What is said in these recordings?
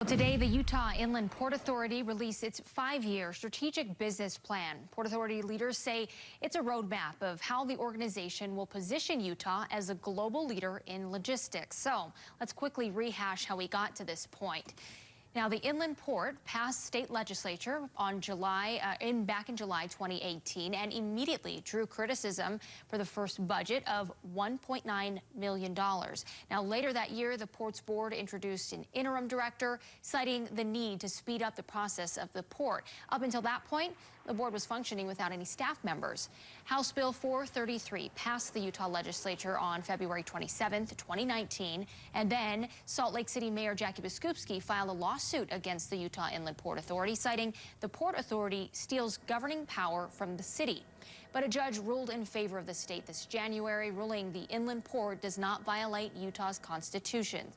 Today, the Utah Inland Port Authority released its 5-year strategic business plan. Port Authority leaders say it's a roadmap of how the organization will position Utah as a global leader in logistics. So let's quickly rehash how we got to this point. Now, the Inland Port passed state legislature on back in July 2018 and immediately drew criticism for the first budget of $1.9 million. Now, later that year, the port's board introduced an interim director, citing the need to speed up the process of the port. Up until that point, the board was functioning without any staff members. House Bill 433 passed the Utah legislature on February 27, 2019, and then Salt Lake City Mayor Jackie Biskupski filed a lawsuit against the Utah Inland Port Authority, citing the Port Authority steals governing power from the city. But a judge ruled in favor of the state this January, ruling the Inland Port does not violate Utah's constitution.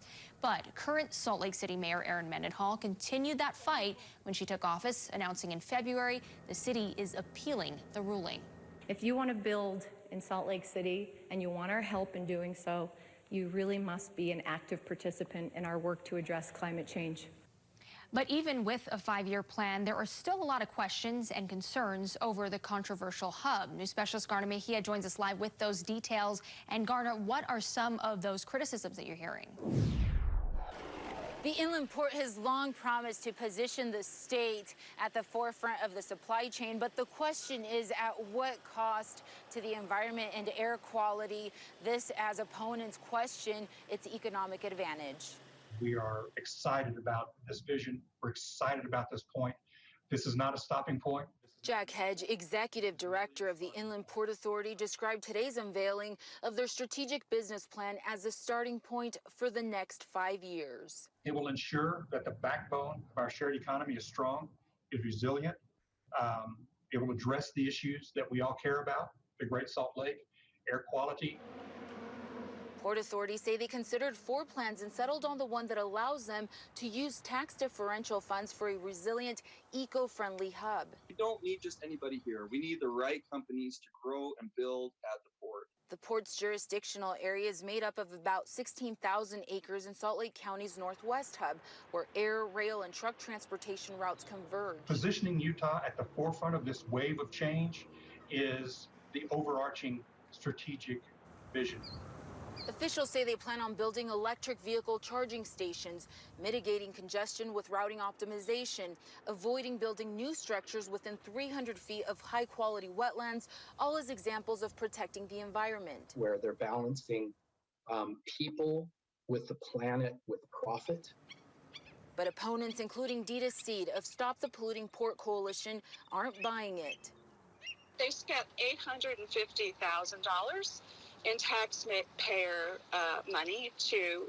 But current Salt Lake City Mayor Erin Mendenhall continued that fight when she took office, announcing in February the city is appealing the ruling. If you want to build in Salt Lake City and you want our help in doing so, you really must be an active participant in our work to address climate change. But even with a 5-year plan, there are still a lot of questions and concerns over the controversial hub. News specialist Garna Mejia joins us live with those details. And Garna, what are some of those criticisms that you're hearing? The Inland Port has long promised to position the state at the forefront of the supply chain, but the question is at what cost to the environment and air quality? This, as opponents question its economic advantage. We are excited about this vision. We're excited about this point. This is not a stopping point. Jack Hedge, executive director of the Inland Port Authority, described today's unveiling of their strategic business plan as the starting point for the next 5 years. It will ensure that the backbone of our shared economy is strong, is resilient. It will address the issues that we all care about, the Great Salt Lake, air quality. Port authorities say they considered 4 plans and settled on the one that allows them to use tax differential funds for a resilient, eco-friendly hub. We don't need just anybody here. We need the right companies to grow and build at the port. The port's jurisdictional area is made up of about 16,000 acres in Salt Lake County's Northwest hub, where air, rail, and truck transportation routes converge. Positioning Utah at the forefront of this wave of change is the overarching strategic vision. Officials say they plan on building electric vehicle charging stations, mitigating congestion with routing optimization, avoiding building new structures within 300 feet of high-quality wetlands, all as examples of protecting the environment. Where they're balancing people with the planet with profit. But opponents, including Dita Seed of Stop the Polluting Port Coalition, aren't buying it. They spent $850,000 in taxpayer money to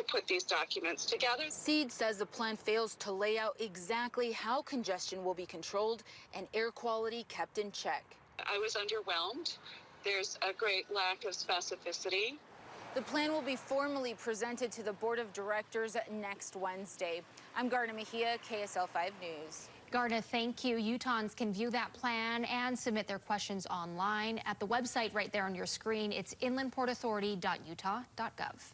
put these documents together. Seed says the plan fails to lay out exactly how congestion will be controlled and air quality kept in check. I was underwhelmed. There's a great lack of specificity. The plan will be formally presented to the Board of Directors next Wednesday. I'm Garna Mejia, KSL 5 News. Garna, thank you. Utahns can view that plan and submit their questions online at the website right there on your screen. It's inlandportauthority.utah.gov.